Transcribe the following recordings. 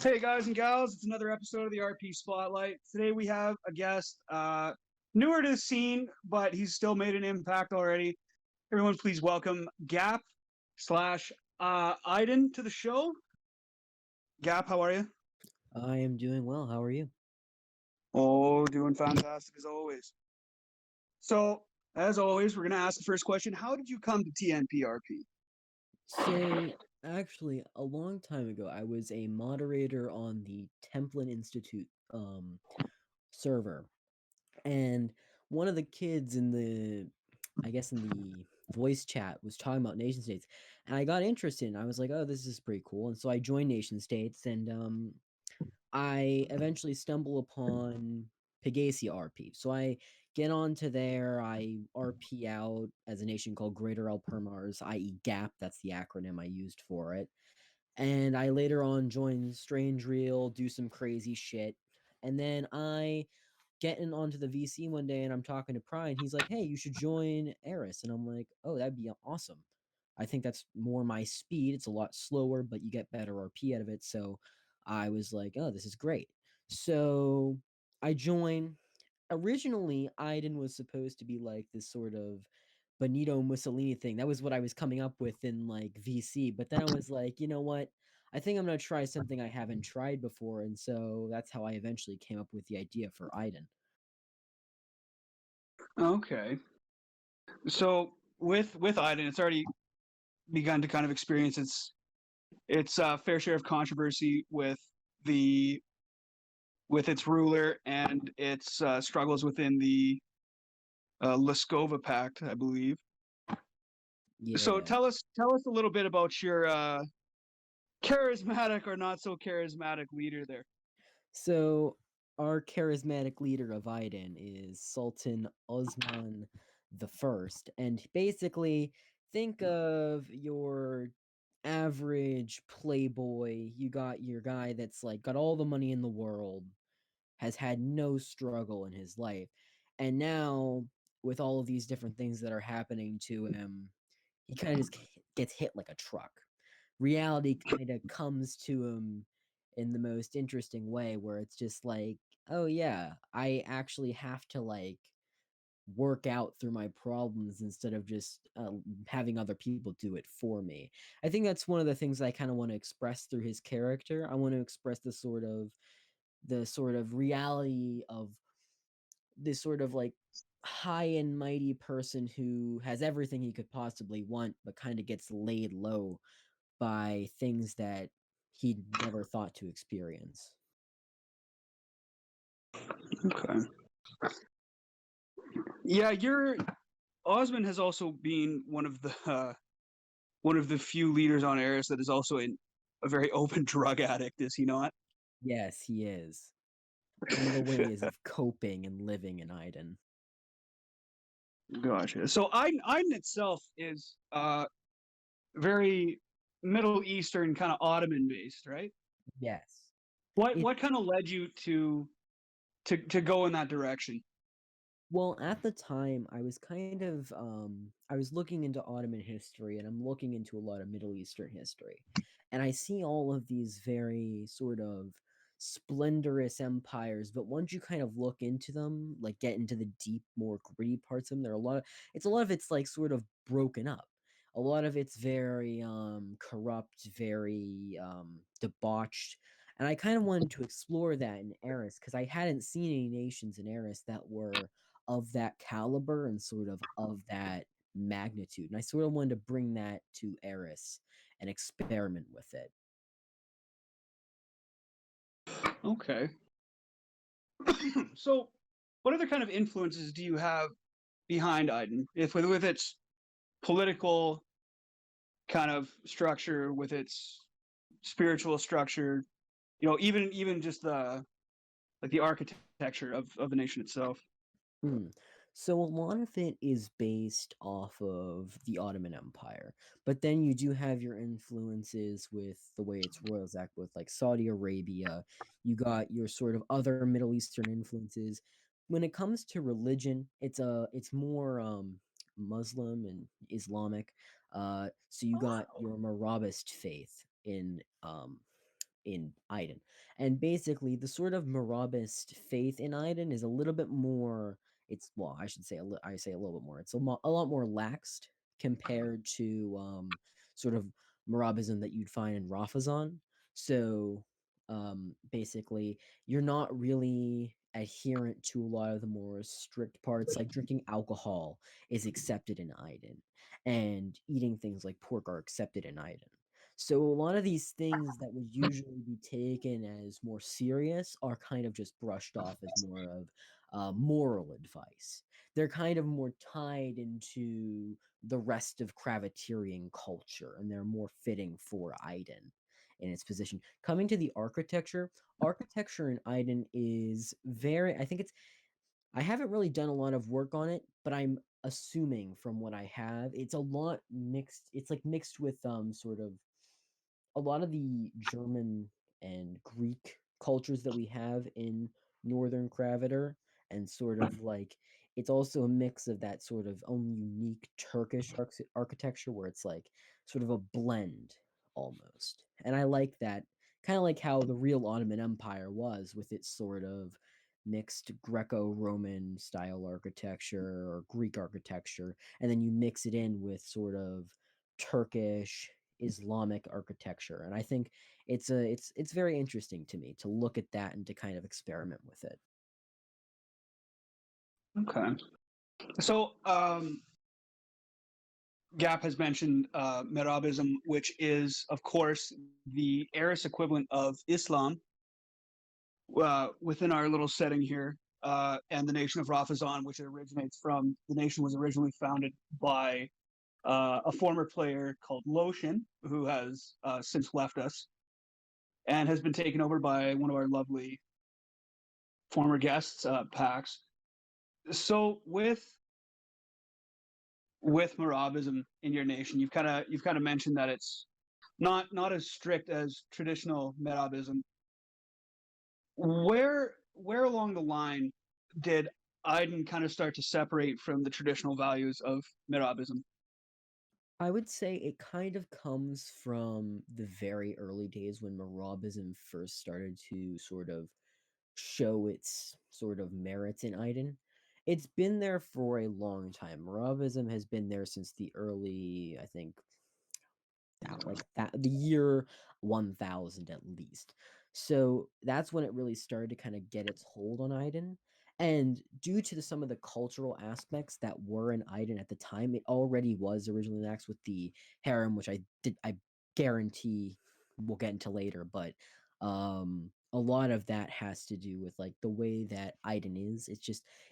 Hey guys and gals, it's another episode of the RP Spotlight. Today we have a guest, newer to the scene, but he's still made an impact already. Everyone, please welcome Gap slash Aydin to the show. Gap, how are you? I am doing well. How are you? Oh, doing fantastic as always. So, as always, we're gonna ask the first question: how did you come to TNPRP? So, actually, a long time ago, I was a moderator on the Templin Institute server, and one of the kids in I guess, in the voice chat was talking about nation states, and I got interested. And I was like, "Oh, this is pretty cool," and so I joined nation states, and I eventually stumble upon Pegasi RP. So I get onto there, I RP out as a nation called Greater Alpermars, i.e. GAP, that's the acronym I used for it. And I later on join Strange Reel, do some crazy shit. And then I get in onto the VC one day and I'm talking to Pry and he's like, hey, you should join Eris. And I'm like, oh, that'd be awesome. I think that's more my speed. It's a lot slower, but you get better RP out of it. So I was like, oh, this is great. So I join. Originally, Aydin was supposed to be like this sort of Benito Mussolini thing. That was what I was coming up with in like VC. But then I was like, you know what? I think I'm gonna try something I haven't tried before, and so that's how I eventually came up with the idea for Aydin. Okay, so with Aydin, it's already begun to kind of experience its fair share of controversy the with its ruler and its struggles within the Leskova Pact, I believe. So Yeah. tell us a little bit about your charismatic or not so charismatic leader there. So our charismatic leader of Aydin is Sultan Osman the First, and basically think of your average playboy. You got your guy that's like got all the money in the world, has had no struggle in his life, and now with all of these different things that are happening to him, he kind of just gets hit like a truck. Reality kind of comes to him in the most interesting way where it's just like, oh yeah, I actually have to like work out through my problems instead of just having other people do it for me. I think that's one of the things I kind of want to express through his character. I want to express the sort of reality of this sort of like high and mighty person who has everything he could possibly want but kind of gets laid low by things that he never thought to experience. Okay. Yeah, your Osman has also been one of the few leaders on Eris that is also a very open drug addict, is he not? Yes, he is. One of the ways of coping and living in Iden. Gotcha. So Aydin itself is very Middle Eastern kind of Ottoman based, right? Yes. What It what kind of led you to go in that direction? Well, at the time I was kind of I was looking into Ottoman history and I'm looking into a lot of Middle Eastern history. And I see all of these very sort of splendorous empires, but once you kind of look into them, like get into the deep, more gritty parts of them, there are a lot of it's like sort of broken up. A lot of it's very corrupt, very debauched. And I kind of wanted to explore that in Eris because I hadn't seen any nations in Eris that were of that caliber and sort of that magnitude. And I sort of wanted to bring that to Eris and experiment with it. Okay. So, what other kind of influences do you have behind Aydin? If with its political kind of structure, with its spiritual structure, even just the like the architecture of the nation itself. Hmm. So a lot of it is based off of the Ottoman Empire, but then you do have your influences with the way its royals act with like Saudi Arabia. You got your sort of other Middle Eastern influences. When it comes to religion, it's more Muslim and Islamic. So you got your Marabist faith in in Aydin. And basically, the sort of Marabist faith in Aydin is a little bit more. It's well, I should say I say a little bit more. It's a lot more laxed compared to sort of Marabism that you'd find in Rafazan. So basically, you're not really adherent to a lot of the more strict parts, like drinking alcohol is accepted in Aydin, and eating things like pork are accepted in Aydin. So a lot of these things that would usually be taken as more serious are kind of just brushed off as more of moral advice. They're kind of more tied into the rest of Kravatirian culture, and they're more fitting for Aydin in its position. Coming to the architecture, architecture in Aydin is very. I think it's. I haven't really done a lot of work on it, but I'm assuming from what I have, it's a lot mixed. It's like mixed with sort of a lot of the German and Greek cultures that we have in Northern Kravater, and sort of like it's also a mix of that sort of own unique Turkish architecture where it's like sort of a blend almost. And I like that, kind of like how the real Ottoman Empire was with its sort of mixed Greco-Roman style architecture or Greek architecture, and then you mix it in with sort of Turkish Islamic architecture. And I think it's very interesting to me to look at that and to kind of experiment with it. Okay. So Gap has mentioned Merabism, which is, of course, the Arab equivalent of Islam within our little setting here, and the nation of Rafazan, which it originates from. The nation was originally founded by a former player called Loshin, who has since left us and has been taken over by one of our lovely former guests, Pax. So with Marabism in your nation, you've kind of mentioned that it's not as strict as traditional Merabism. Where along the line did Aydin kind of start to separate from the traditional values of Merabism? I would say it kind of comes from the very early days when Marabism first started to sort of show its sort of merits in Aydin. It's been there for a long time. Marabism has been there since the early, I think, that like that the year 1000 at least. So that's when it really started to kind of get its hold on Aydin. And due to some of the cultural aspects that were in Aydin at the time, it already was originally lax with the harem, which I guarantee we'll get into later. But a lot of that has to do with like the way that Aydin is.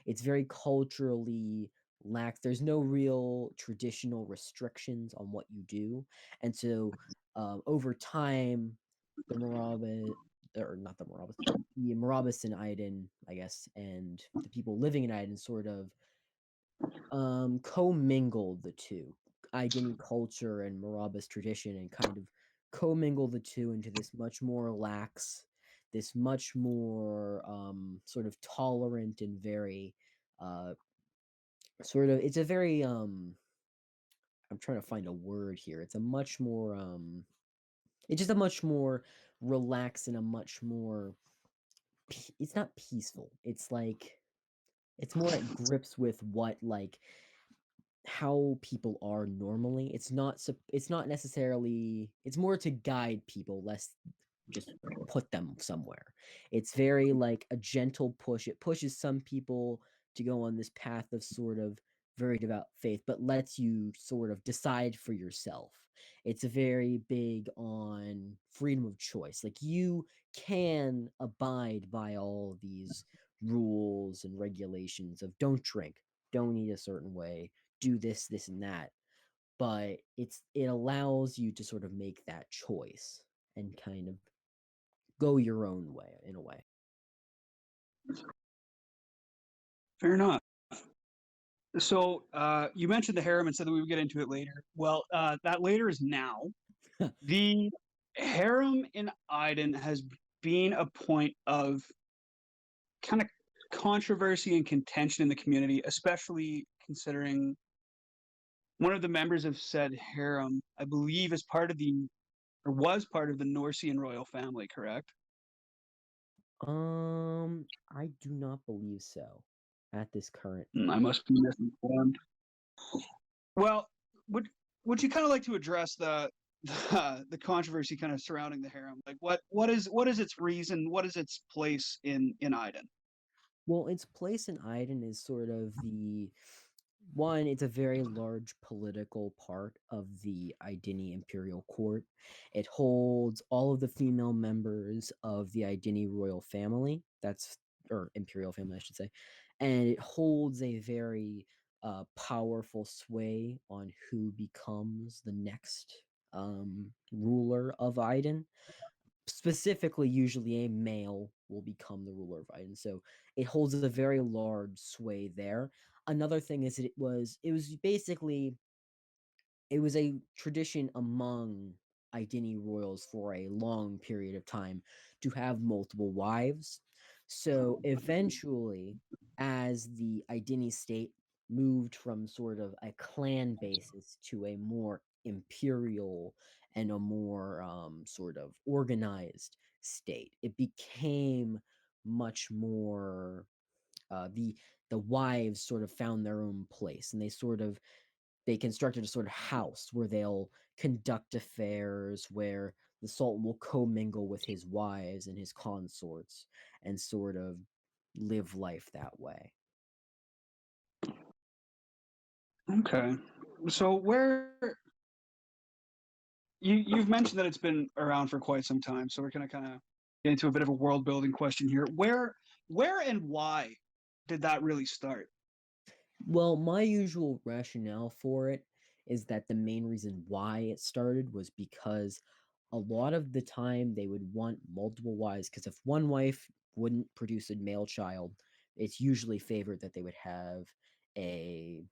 It's very culturally lax. There's no real traditional restrictions on what you do, and so over time, the Morabit, or not the Morabit, the Morabits in Aydin, I guess, and the people living in Aydin sort of commingled the two, Aydin culture and Morabit tradition, and kind of commingle the two into this much more lax, this much more sort of tolerant and very uh, sort of. It's a very I'm trying to find a word here. It's a much more it's just a much more relaxed and a much more it's not peaceful. It's like it's more at grips with what like how people are normally. It's not necessarily it's more to guide people less just put them somewhere. It's very like a gentle push. It pushes some people to go on this path of sort of very devout faith, but lets you sort of decide for yourself. It's very big on freedom of choice. Like you can abide by all these rules and regulations of don't drink, don't eat a certain way, do this, this, and that. But it allows you to sort of make that choice and kind of go your own way in a way. Fair enough. So you mentioned the harem and said that we would get into it later. Well, that later is now. The harem in Aydin has been a point of kind of controversy and contention in the community, especially considering one of the members of said harem, I believe, is part of the or was part of the Norsean royal family, correct? I do not believe so at this current I time. must be misinformed. Well, would would you kind of like to address the controversy kind of surrounding the harem? Like, what is its reason? What is its place in Aydin? Well, its place in Aydin is sort of the one, it's a very large political part of the Aydini imperial court. It holds all of the female members of the Aydini royal family. That's or imperial family, I should say. And it holds a very powerful sway on who becomes the next ruler of Aydin. Specifically, usually a male will become the ruler of Aiden. So it holds a very large sway there. Another thing is it was basically it was a tradition among Aidini royals for a long period of time to have multiple wives. So eventually, as the Aidini state moved from sort of a clan basis to a more imperial and a more sort of organized state, it became much more the wives sort of found their own place, and they constructed a sort of house where they'll conduct affairs, where the sultan will commingle with his wives and his consorts and sort of live life that way. Okay, so where you've mentioned that it's been around for quite some time, so we're gonna kind of get into a bit of a world building question here. Where and why did that really start? Well, my usual rationale for it is that the main reason why it started was because a lot of the time they would want multiple wives, because if one wife wouldn't produce a male child, it's usually favored that they would have a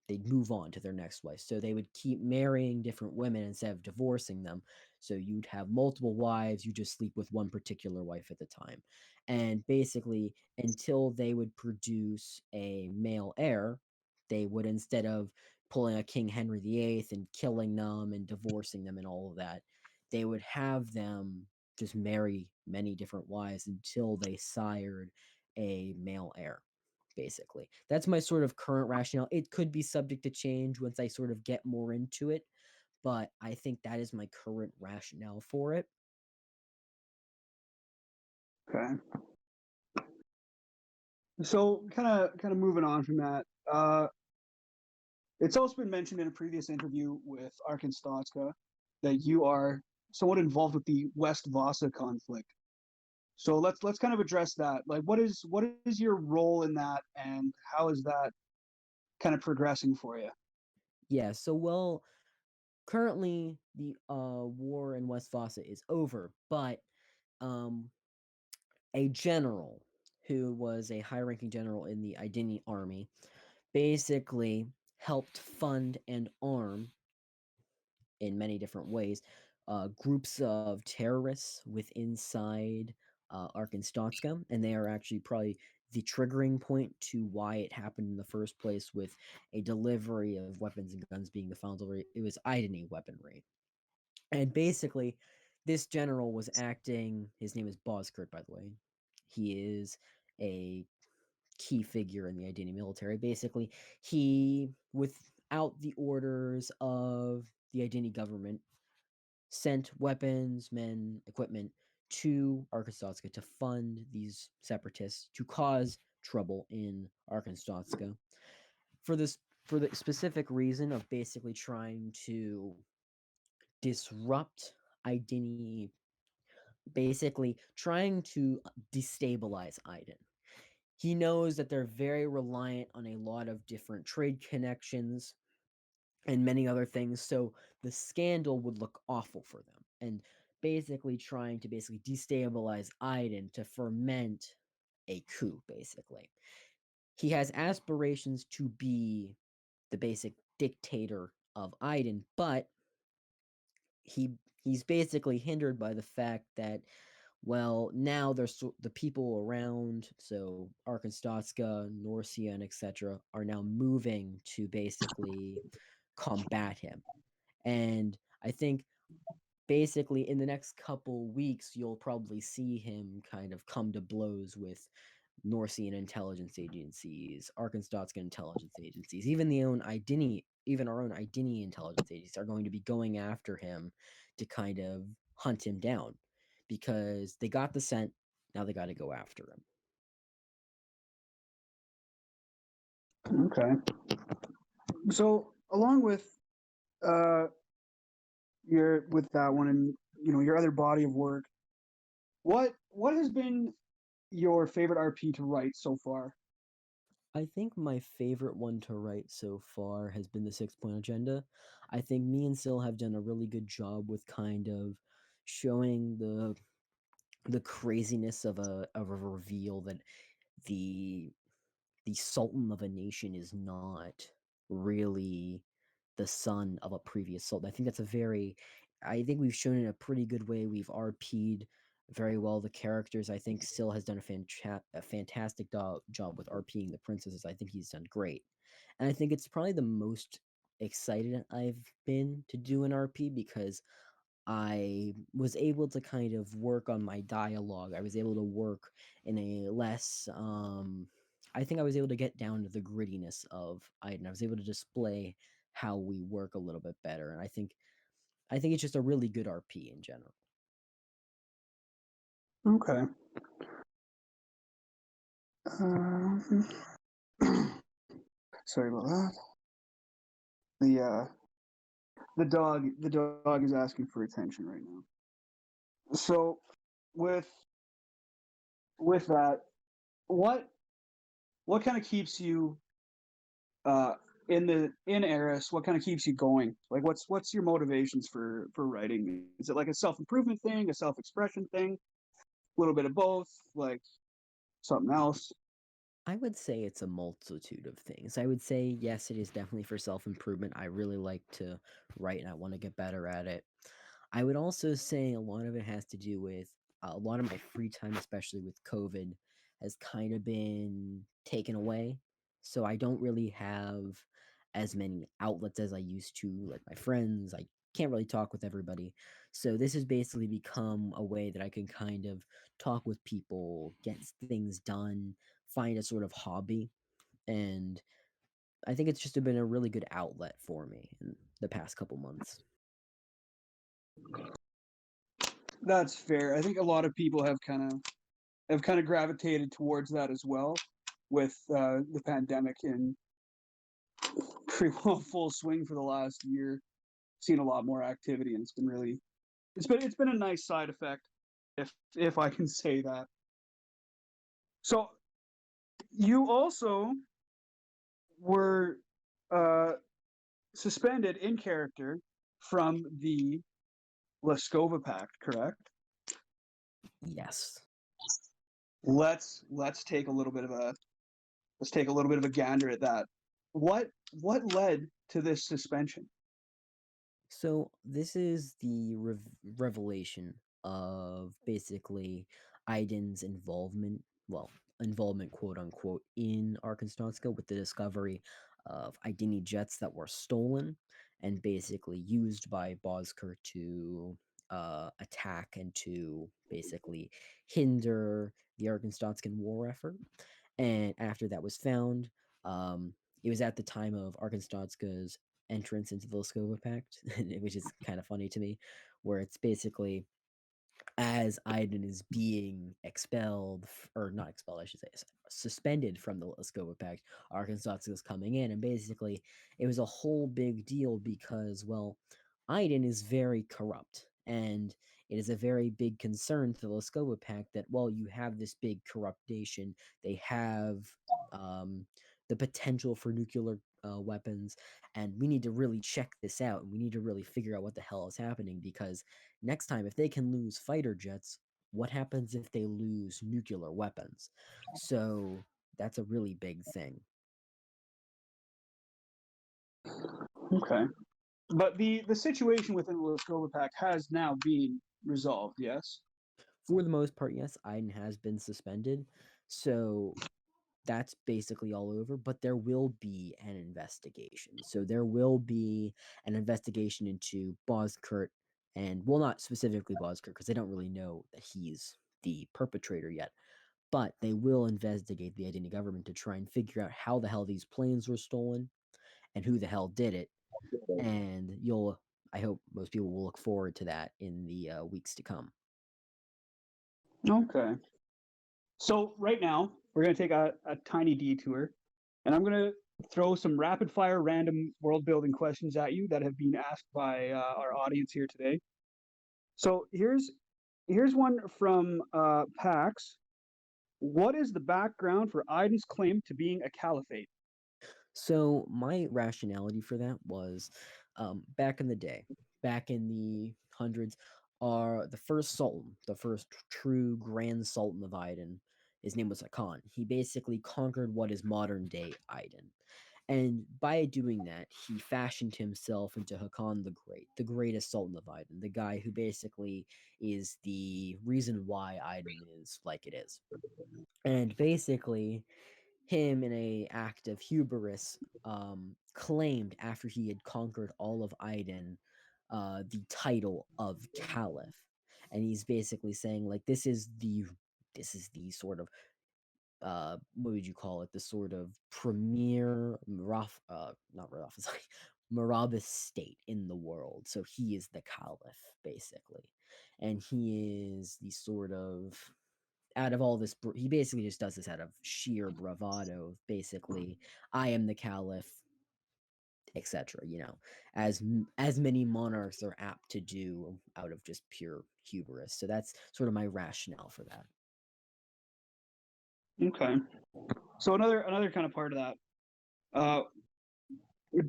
they'd move on to their next wife. So they would keep marrying different women instead of divorcing them. So you'd have multiple wives, you just sleep with one particular wife at the time. And basically, until they would produce a male heir, they would, instead of pulling a King Henry VIII and killing them and divorcing them and all of that, they would have them just marry many different wives until they sired a male heir. Basically, that's my sort of current rationale. It could be subject to change once I sort of get more into it, but I think that is my current rationale for it. Okay, so kind of moving on from that. It's also been mentioned in a previous interview with Arkin Stotska that you are somewhat involved with the West Vasa conflict. So let's kind of address that. Like, what is your role in that, and how is that kind of progressing for you? Yeah, so well, currently the war in West Vasa is over, but um a general who was a high-ranking general in the Aydini army basically helped fund and arm in many different ways groups of terrorists with inside Arkanstatska, and they are actually probably the triggering point to why it happened in the first place, with a delivery of weapons and guns being the final delivery. It was Idony weaponry. And basically, this general was acting, his name is Boskurt, by the way. He is a key figure in the Idini military. Basically, he, without the orders of the Idini government, sent weapons, men, equipment to Arkanstatska to fund these separatists to cause trouble in Arkanstatska for this for the specific reason of basically trying to disrupt Aydini, basically trying to destabilize Aydin. He knows that they're very reliant on a lot of different trade connections and many other things, so the scandal would look awful for them. And basically trying to destabilize Aydin to ferment a coup, basically. He has aspirations to be the basic dictator of Aydin, but he he's basically hindered by the fact that, well, now there's the people around, so Arkanstatska, Norcia, and etc., are now moving to basically combat him. And I think basically in the next couple weeks you'll probably see him kind of come to blows with Norsean intelligence agencies, Arkansaskan intelligence agencies, even our own Aydini intelligence agencies are going to be going after him to kind of hunt him down because they got the scent. Now they got to go after him. Okay. So along uh with that one and your other body of work, what has been your favorite RP to write so far? I think my favorite one to write so far has been the 6 point agenda. I think me and Sil have done a really good job with kind of showing the craziness of a reveal that the the sultan of a nation is not really the son of a previous sultan. I think we've shown in a pretty good way. We've RP'd very well the characters. I think Sil has done a fantastic job with RPing the princesses. I think he's done great. And I think it's probably the most excited I've been to do an RP because I was able to kind of work on my dialogue. I was able to work in a less I think I was able to get down to the grittiness of Aiden. I was able to display how we work a little bit better. And I think it's just a really good RP in general. Okay. Um, sorry about that. The dog is asking for attention right now. So with with that, what what kind of keeps you uh in Eris? What kind of keeps you going? Like what's your motivations for writing? Is it like a self-improvement thing, a self-expression thing, a little bit of both, like something else? I would say it's a multitude of things. I would say, yes, it is definitely for self improvement. I really like to write and I want to get better at it. I would also say a lot of it has to do with a lot of my free time, especially with COVID, has kind of been taken away. So I don't really have as many outlets as I used to, like my friends. I can't really talk with everybody. So this has basically become a way that I can kind of talk with people, get things done, find a sort of hobby. And I think it's just been a really good outlet for me in the past couple months. That's fair. I think a lot of people have kind of gravitated towards that as well, with the pandemic in pretty well full swing for the last year. Seen a lot more activity, and it's been a nice side effect, if I can say that. So you also were uh, suspended in character from the Leskova Pact, correct? Yes. Let's take a little bit of a let's take a little bit of a gander at that. What led to this suspension? So this is the revelation of basically Aydin's involvement, well, involvement quote unquote, in Arkansas with the discovery of Aydini jets that were stolen and basically used by Bosker to attack and to basically hinder the Arkansaskan war effort. And after that was found, it was at the time of Arkansas's entrance into the Laskova Pact, which is kind of funny to me, where it's basically as Aydin is being expelled, or not expelled, I should say, suspended from the Laskova Pact, Arkansas is coming in, and basically it was a whole big deal because, well, Aydin is very corrupt, and it is a very big concern to the Laskova Pact that, well, you have this big corrupt nation, they have um, the potential for nuclear weapons, and we need to really check this out, and we need to really figure out what the hell is happening because next time, if they can lose fighter jets, what happens if they lose nuclear weapons? So that's a really big thing. Okay, but the situation within the Leskova Pact has now been resolved. Yes. For the most part, yes, Aiden has been suspended. So that's basically all over, but there will be an investigation. So there will be an investigation into Boskurt And well, not specifically Bosker, because they don't really know that he's the perpetrator yet. But they will investigate the Aydin government to try and figure out how the hell these planes were stolen and who the hell did it. And I hope most people will look forward to that in the weeks to come. Okay. So right now we're gonna take a tiny detour, and I'm gonna throw some rapid fire random world building questions at you that have been asked by our audience here today. So here's one from Pax. What is the background for Aydin's claim to being a caliphate? So my rationality for that was back in the day, back in the hundreds, the first sultan, the first true grand sultan of Aydin, his name was Hakan. He basically conquered what is modern day Aydin. And by doing that, he fashioned himself into Hakan the Great, the greatest sultan of Aydin, the guy who basically is the reason why Aydin is like it is. And basically, him in a act of hubris claimed after he had conquered all of Aydin the title of caliph, and he's basically saying like this is the sort of what would you call it, the sort of premier not Raf, it's like Marabas state in the world. So he is the caliph basically, and he is the sort of out of all this, he basically just does this out of sheer bravado. Basically, I am the caliph, etc. As many monarchs are apt to do out of just pure hubris. So that's sort of my rationale for that. Okay. So another kind of part of that. Uh,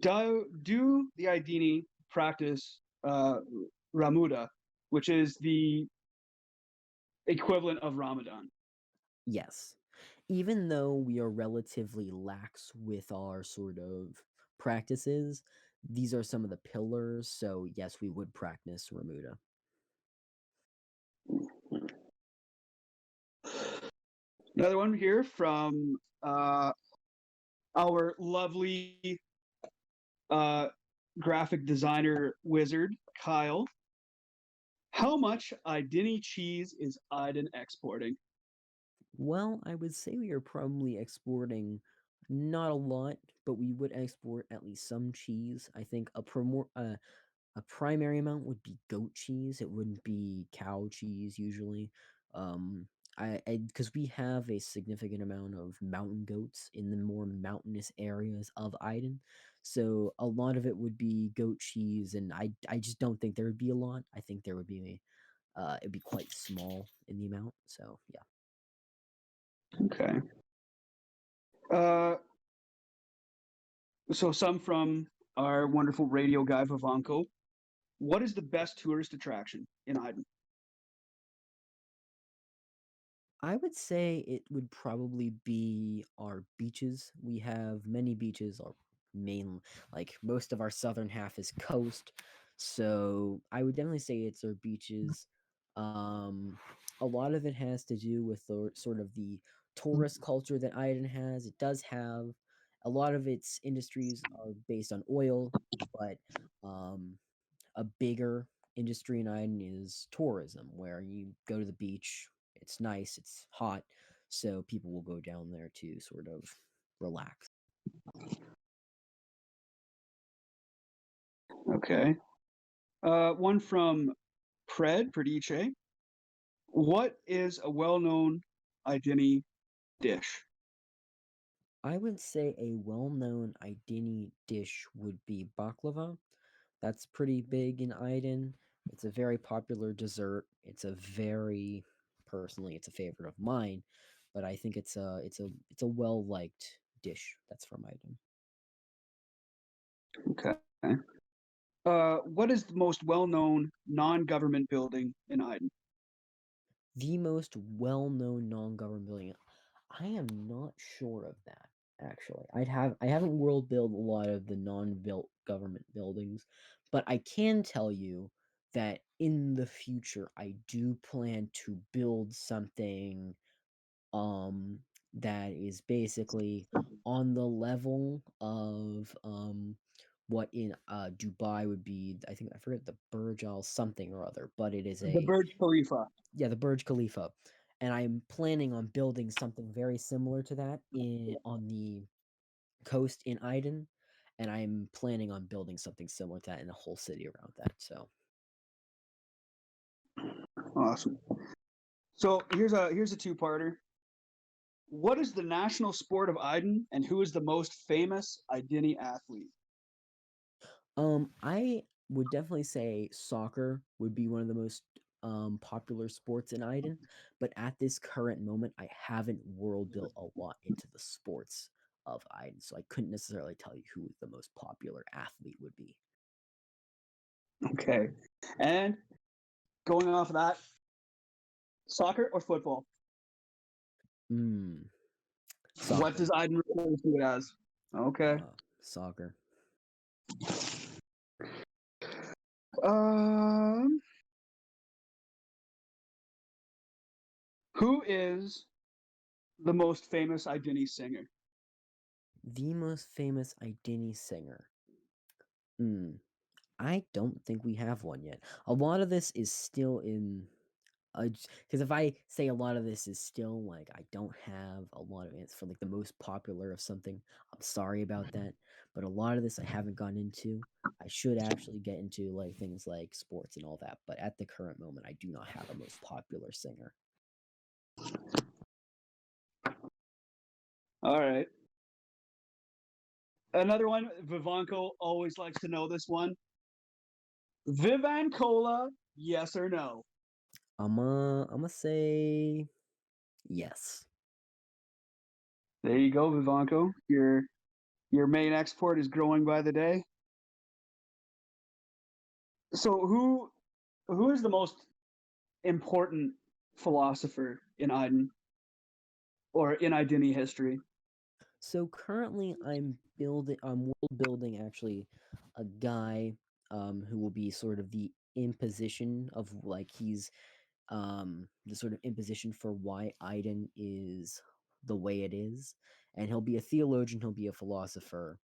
do the Aydini practice Ramuda, which is the equivalent of Ramadan? Yes, even though we are relatively lax with our sort of practices, these are some of the pillars. So yes, we would practice Ramuda. Another one here from our lovely uh, graphic designer wizard, Kyle. How much Aydini cheese is Aydin exporting? Well, I would say we are probably exporting not a lot, but we would export at least some cheese. I think a primary amount would be goat cheese. It wouldn't be cow cheese usually. Um, because we have a significant amount of mountain goats in the more mountainous areas of Aydin, so a lot of it would be goat cheese, and I just don't think there would be a lot. I think there would be it'd be quite small in the amount. So yeah. Okay. Uh, so some from our wonderful radio guy Vivanco. What is the best tourist attraction in Aydin? I would say it would probably be our beaches. We have many beaches. Our main, like most of our southern half is coast, so I would definitely say it's our beaches. Um, a lot of it has to do with the sort of the tourist culture that Aydin has. It does have a lot of its industries are based on oil, but um, a bigger industry in Iden is tourism, where you go to the beach, it's nice, it's hot, so people will go down there to sort of relax. Okay. One from Predice. What is a well-known Aydini dish? I would say a well-known Aydini dish would be baklava. That's pretty big in Aydin. It's a very popular dessert. Personally, it's a favorite of mine, but I think it's a well-liked dish that's from Aydin. Okay. What is the most well-known non-government building in Aydin? The most well-known non-government building. I am not sure of that actually. I haven't world built a lot of the non-built government buildings, but I can tell you that in the future I do plan to build something that is basically on the level of what in Dubai would be, I think I forget the Burj Al something or other, but it is The a, Burj Khalifa. yeah, the Burj Khalifa. And I'm planning on building something very similar to that in on the coast in Aydin, and I'm planning on building something similar to that in a whole city around that. So Awesome. So here's a two-parter. What is the national sport of Aydin, and who is the most famous Aydini athlete? I would definitely say soccer would be one of the most popular sports in Aydin, but at this current moment, I haven't world built a lot into the sports of Aydin, so I couldn't necessarily tell you who the most popular athlete would be. Okay. And going off of that, soccer or football? Hmm, What soccer. does Aydin refer to it as? Okay. Soccer. Um, who is the most famous Aydini singer? The most famous Aydini singer. Hmm. I don't think we have one yet. A lot of this is still in, because if I say a lot of this is still like I don't have a lot of answers for like the most popular of something. I'm sorry about that, but a lot of this I haven't gone into. I should actually get into like things like sports and all that, but at the current moment, I do not have a most popular singer. All right. Another one, Vivanco always likes to know this one. Vivancola, yes or no? I'm gonna say yes. There you go, Vivanco. Your main export is growing by the day. So who is the most important philosopher in Aydin or in Aydini history? So currently, I'm world building actually a guy who will be sort of the imposition of like he's the sort of imposition for why Aiden is the way it is, and he'll be a theologian, he'll be a philosopher,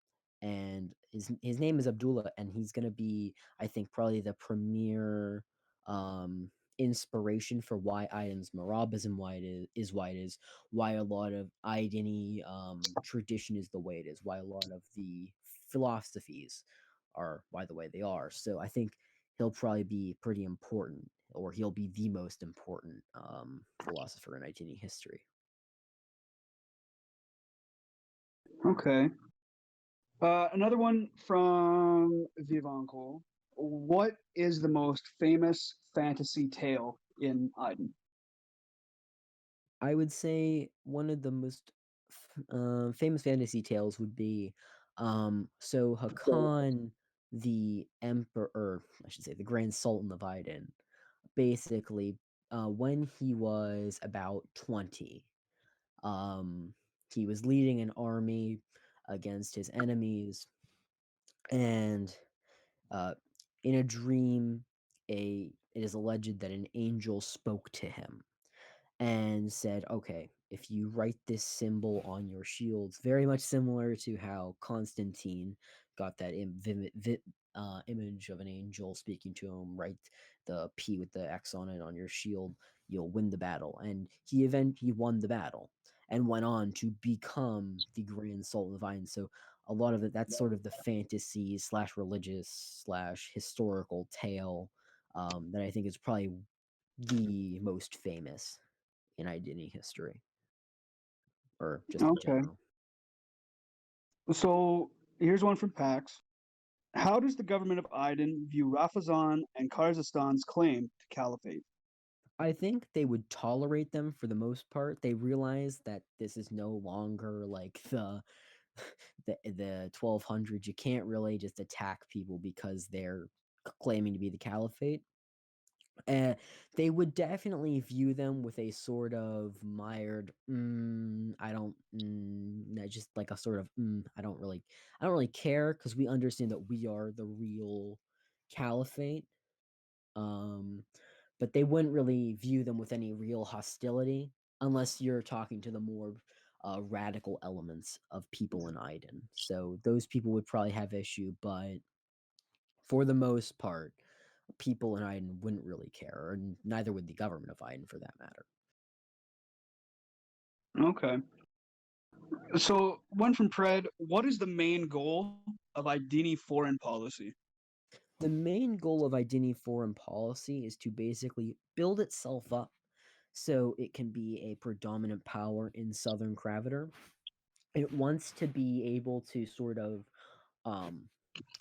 and his name is Abdullah, and he's gonna be, I think, probably the premier um inspiration for why Aiden's Marabism why it is, why a lot of Aideni tradition is the way it is, why a lot of the philosophies are why the way they are. So I think he'll probably be pretty important, or he'll be the most important philosopher in Aidini history. Okay. Another one from Vivanco. What is the most famous fantasy tale in Aydin? I would say one of the most famous fantasy tales would be so Hakan, the emperor, or I should say the Grand Sultan of Aiden, basically, when he was about 20, um, he was leading an army against his enemies, and uh, in a dream, it is alleged that an angel spoke to him and said, "Okay, if you write this symbol on your shields, very much similar to how Constantine got that image of an angel speaking to him, write the P with the X on it on your shield, you'll win the battle." And he won the battle and went on to become the Grand Sultan of Iron. So a lot of it, that's sort of the fantasy slash religious slash historical tale that I think is probably the most famous in identity history, or just in Okay. general. So here's one from Pax. How does the government of Aydin view Rafazan and Kyrgyzstan's claim to caliphate? I think they would tolerate them for the most part. They realize that this is no longer like the 1200s. You can't really just attack people because they're claiming to be the caliphate. Uh, they would definitely view them with a sort of mired, I don't, just like a sort of, I don't really care because we understand that we are the real caliphate. Um, but they wouldn't really view them with any real hostility unless you're talking to the more radical elements of people in Aydin. So those people would probably have issue, but for the most part, people in Aydin wouldn't really care, and neither would the government of Aydin for that matter. Okay. So one from Pred, what is the main goal of Aydini foreign policy? The main goal of Aydini foreign policy is to basically build itself up so it can be a predominant power in Southern Cravitor. It wants to be able to sort of um,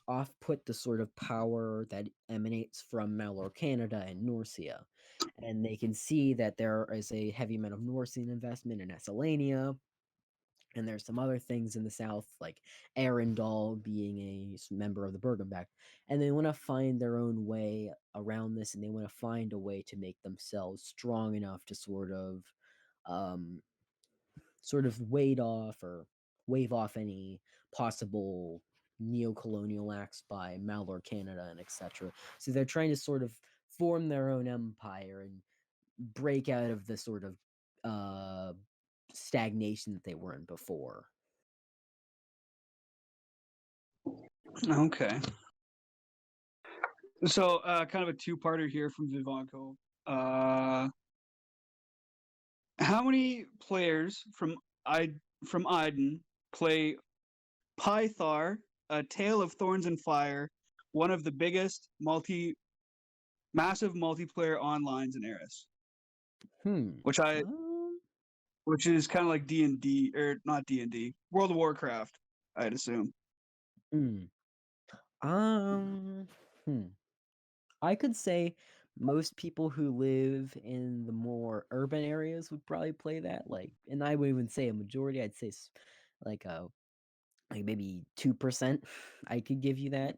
off put the sort of power that emanates from Malor Canada and Norcia. And they can see that there is a heavy amount of Norcian investment in Esselania, and there's some other things in the south, like Arendal being a member of the Bergenbeck, and they want to find their own way around this, and they want to find a way to make themselves strong enough to um, sort of wave off any possible neo-colonial acts by Malor Canada and etc. So they're trying to sort of form their own empire and break out of the sort of uh, stagnation that they were in before. Okay. So kind of a two-parter here from Vivanco. Uh, how many players from Aydin play Pythar, A Tale of Thorns and Fire, one of the biggest massive multiplayer onlines in Eris, Hmm. which I Um, which is kind of like D&D or not D&D, World of Warcraft, I'd assume. hmm. Um. Hmm. I could say most people who live in the more urban areas would probably play that. Like, and I would even say a majority. I'd say like like maybe 2%. I could give you that,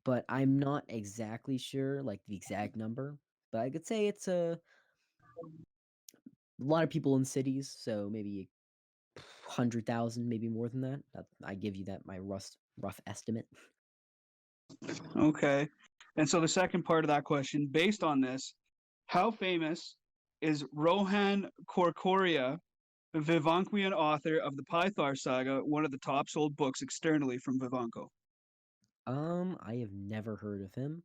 but I'm not exactly sure like the exact number. But I could say it's a lot of people in cities, so maybe 100,000, maybe more than that. I give you that my rough estimate. Okay. And so the second part of that question, based on this, how famous is Rohan Korkoria, the Vivanquian author of the Pythar saga, one of the top sold books externally from Vivanco? I have never heard of him,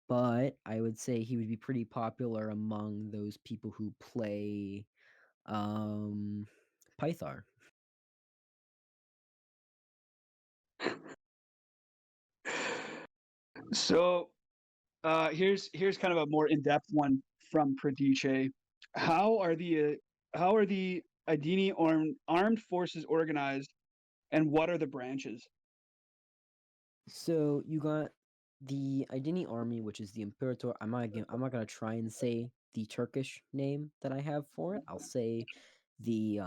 but I would say he would be pretty popular among those people who play um Pythar. So here's kind of a more in-depth one from Pradiche. How are the Adini armed forces organized, and what are the branches? So you got the Aydini army, which is the Imperator. I'm not gonna try and say the Turkish name that I have for it. I'll say the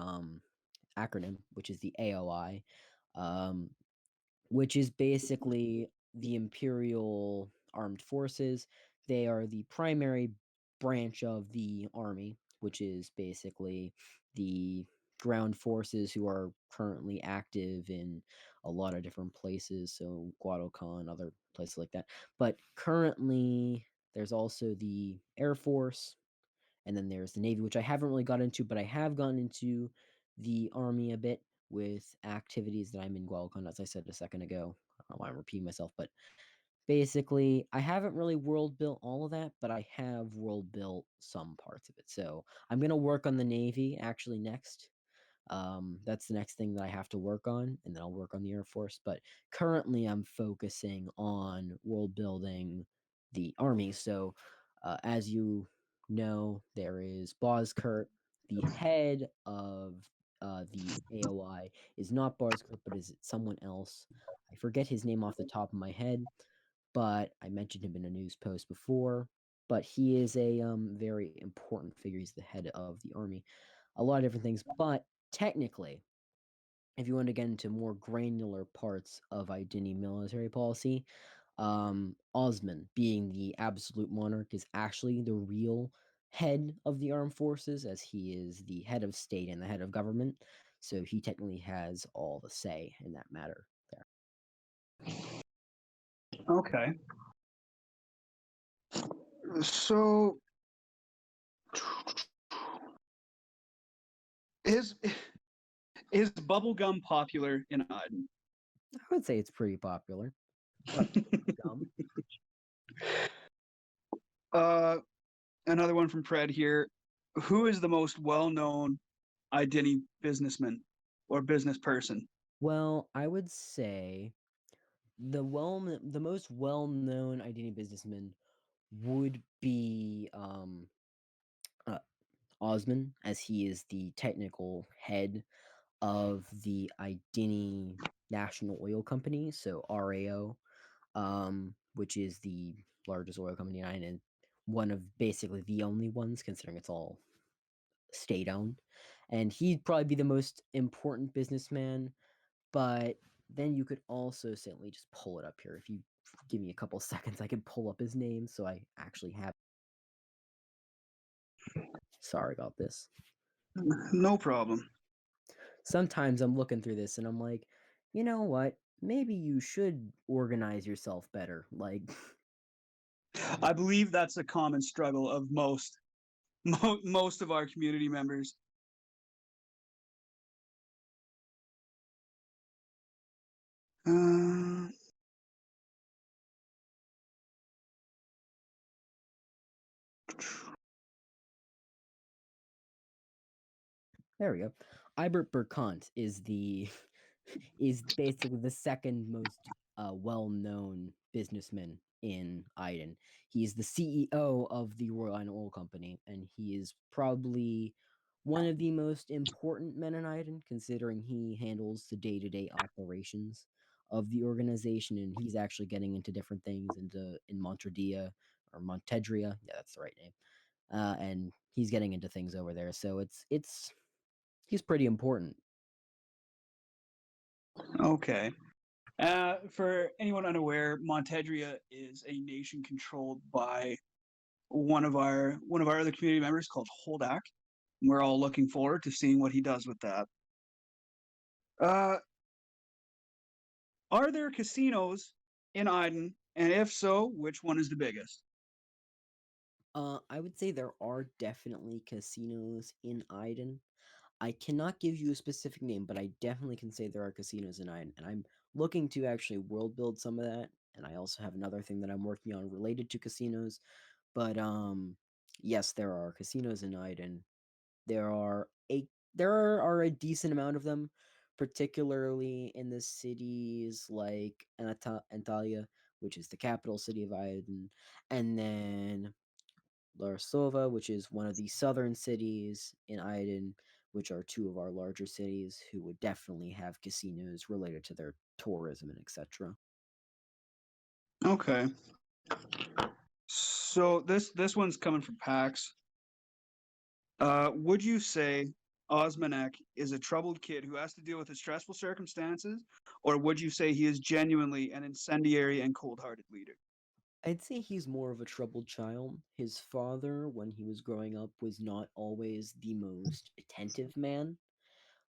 acronym, which is the AOI, um, which is basically the Imperial Armed Forces. They are the primary branch of the army, which is basically the ground forces who are currently active in a lot of different places, so Guadalcanal, other places like that. But currently, there's also the Air Force, and then there's the Navy, which I haven't really got into, but I have gone into the Army a bit with activities that I'm in Guadalcanal, as I said a second ago. I don't know why I'm repeating myself, but basically, I haven't really world built all of that, but I have world built some parts of it. So I'm gonna work on the Navy actually next. That's the next thing that I have to work on, and then I'll work on the Air Force. But currently, I'm focusing on world building the army. So, as you know, there is Boskurt, the head of the AOI is not Boskurt, but is someone else. I forget his name off the top of my head, but I mentioned him in a news post before. But he is a very important figure. He's the head of the army. A lot of different things, but technically, if you want to get into more granular parts of Aydini military policy, Osman, being the absolute monarch, is actually the real head of the armed forces, as he is the head of state and the head of government. So he technically has all the say in that matter there. Okay. So his Is bubblegum popular in Iden? I would say it's pretty popular. Gum. uh, Another one from Pred here. Who is the most well-known Idini businessman or business person? Well, I would say the most well-known identity businessman would be uh, Osman, as he is the technical head of the Idini National Oil Company, so RAO, which is the largest oil company in Ireland, and one of basically the only ones, considering it's all state owned. And he'd probably be the most important businessman. But then you could also say, let me just pull it up here. If you give me a couple seconds, I can pull up his name so I actually have. Sorry about this. No problem. Sometimes I'm looking through this and I'm like, you know what? Maybe you should organize yourself better. Like, I believe that's a common struggle of most of our community members. Uh, there we go. Ibert Berkant is the is basically the second most well-known businessman in Iden. He's the CEO of the Royal Iden Oil Company, and he is probably one of the most important men in Iden, considering he handles the day-to-day operations of the organization, and he's actually getting into different things in Montredia or Montedria. Yeah, that's the right name. And he's getting into things over there, so it's he's pretty important. okay. For anyone unaware, Montedria is a nation controlled by one of our other community members called Holdak. We're all looking forward to seeing what he does with that. Uh, are there casinos in Iden? And if so, which one is the biggest? I would say there are definitely casinos in Iden. I cannot give you a specific name, but I definitely can say there are casinos in Iden, and I'm looking to actually world build some of that. And I also have another thing that I'm working on related to casinos. But yes, there are casinos in Iden. There are a there are a decent amount of them, particularly in the cities like Antalya, which is the capital city of Iden, and then Larsova, which is one of the southern cities in Iden, which are two of our larger cities, who would definitely have casinos related to their tourism and etc. Okay. So this one's coming from Pax. Would you say Osmanek is a troubled kid who has to deal with his stressful circumstances, or would you say he is genuinely an incendiary and cold-hearted leader? I'd say he's more of a troubled child. His father, when he was growing up, was not always the most attentive man.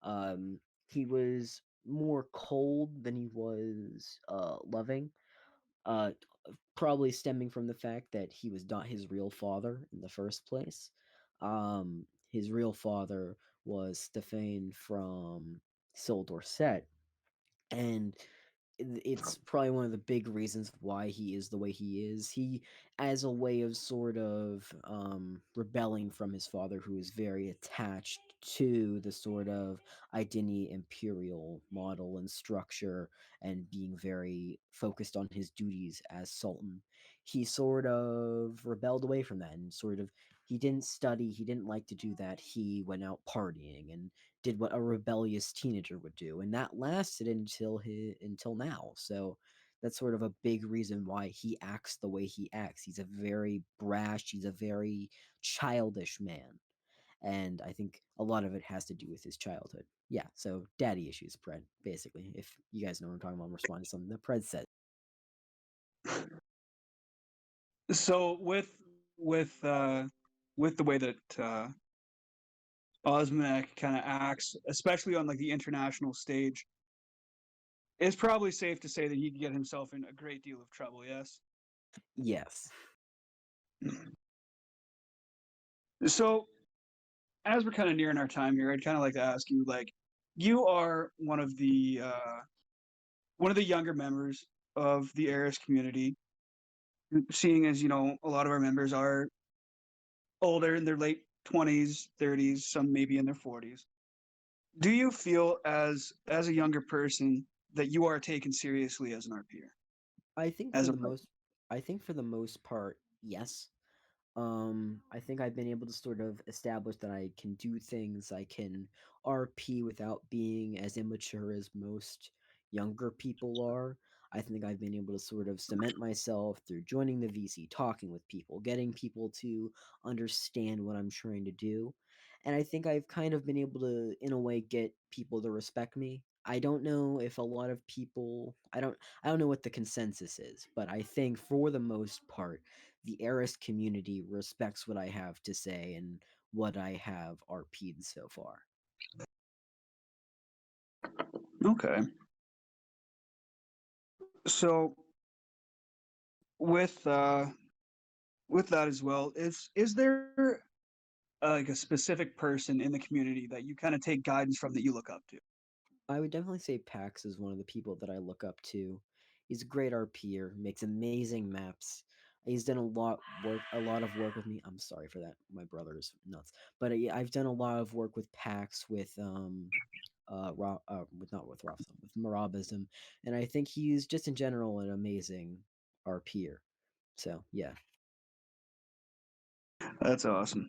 Um, he was more cold than he was loving. Uh, Probably stemming from the fact that he was not his real father in the first place. His real father was Stefan from Sil Dorset, and it's probably one of the big reasons why he is the way he is. He, as a way of sort of rebelling from his father, who is very attached to the sort of Idini imperial model and structure, and being very focused on his duties as sultan. He sort of rebelled away from that, and sort of he didn't study. He didn't like to do that. He went out partying and did what a rebellious teenager would do, and that lasted until now. So that's sort of a big reason why he acts the way he acts. He's a very brash, he's a very childish man, and I think a lot of it has to do with his childhood. Yeah, so daddy issues, Pred. Basically, if you guys know what I'm talking about, I'm responding to something that Pred said. So with uh, with the way that Osmanek kind of acts, especially on like the international stage, it's probably safe to say that he'd get himself in a great deal of trouble. Yes. Yes. So as we're kind of nearing our time here, I'd kind of like to ask you, like, you are one of the younger members of the Eris community. Seeing as a lot of our members are older in their late 20s, 30s, some maybe in their 40s. Do you feel as a younger person that you are taken seriously as an RPer? I think for As a the most I think for the most part, yes. I think I've been able to sort of establish that I can do things. I can RP without being as immature as most younger people are. I think I've been able to sort of cement myself through joining the VC, talking with people, getting people to understand what I'm trying to do. And I think I've kind of been able to, in a way, get people to respect me. I don't know if a lot of people I don't know what the consensus is, but I think for the most part the Eris community respects what I have to say and what I have RP'd so far. Okay. So with uh with that as well, is there like a specific person in the community that you kind of take guidance from that you look up to? I would definitely say Pax is one of the people that I look up to. He's a great RPer, makes amazing maps. He's done a lot of work with me. I'm sorry for that. My brother's nuts. But yeah, I've done a lot of work with Pax, with not with Robson, with Marabism, and I think he's just in general an amazing RPer. So yeah. That's awesome.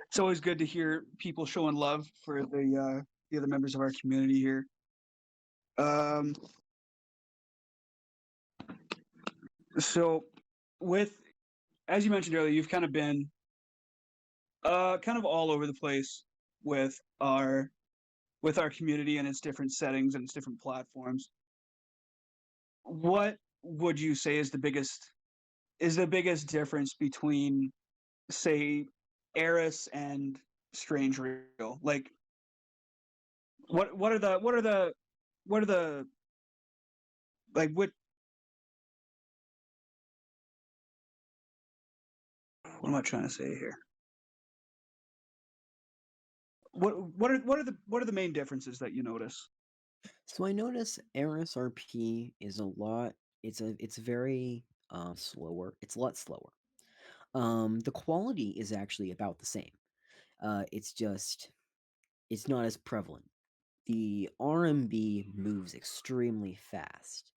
It's always good to hear people showing love for the other members of our community here. Um, so with as you mentioned earlier, you've kind of been kind of all over the place with our with our community and its different settings and its different platforms. What would you say is the biggest difference between, say, Eris and Strange Real? Like, what are the like what am I trying to say here? What are the main differences that you notice? So I notice Eris RP is a lot. It's very slower. It's a lot slower. The quality is actually about the same. It's just it's not as prevalent. The RMB moves extremely fast,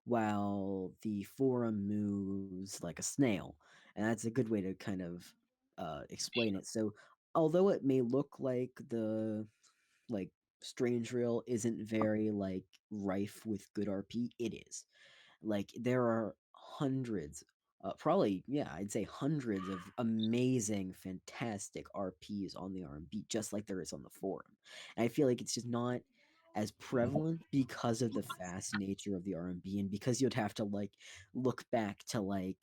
while the forum moves like a snail, and that's a good way to kind of explain it. So, although it may look like the like Strange Reel isn't very like rife with good RP, it is. Like there are hundreds, probably yeah, I'd say hundreds of amazing, fantastic RPs on the RMB, just like there is on the forum. And I feel like it's just not as prevalent because of the fast nature of the RMB, and because you'd have to like look back to like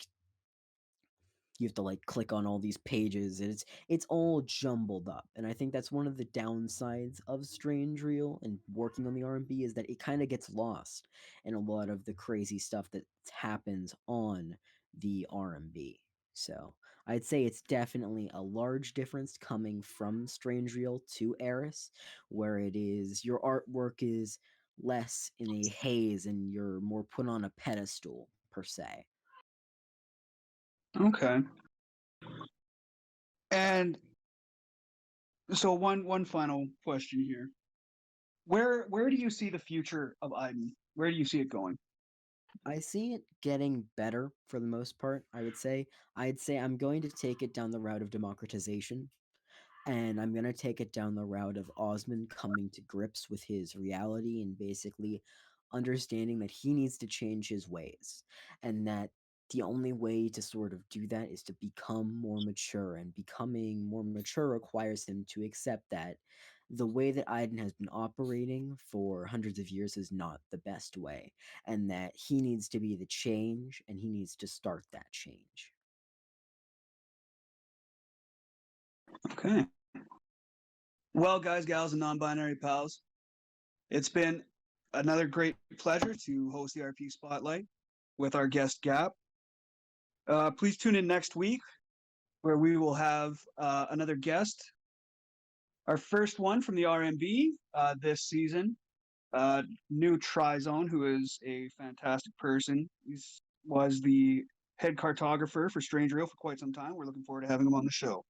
you have to like click on all these pages and it's all jumbled up, and I think that's one of the downsides of Strange Reel and working on the R&B is that it kind of gets lost in a lot of the crazy stuff that happens on the R&B. So I'd say it's definitely a large difference coming from Strange Reel to Eris, where it is your artwork is less in a haze and you're more put on a pedestal per se. Okay. And so one final question here. Where do you see the future of Aydin? Where do you see it going? I see it getting better for the most part, I would say. I'd say I'm going to take it down the route of democratization, and I'm going to take it down the route of Osmond coming to grips with his reality and basically understanding that he needs to change his ways, and that the only way to sort of do that is to become more mature, and becoming more mature requires him to accept that the way that Aiden has been operating for hundreds of years is not the best way, and that he needs to be the change and he needs to start that change. Okay. Well, guys, gals, and non-binary pals, it's been another great pleasure to host the RP Spotlight with our guest Gap. Please tune in next week where we will have another guest. our first one from the RMB this season. New Trizone, who is a fantastic person. He was the head cartographer for Strange Real for quite some time. We're looking forward to having him on the show.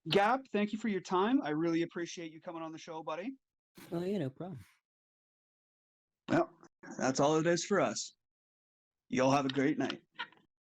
Gap, thank you for your time. I really appreciate you coming on the show, buddy. Oh, yeah, no problem. Well, that's all it is for us. Y'all have a great night.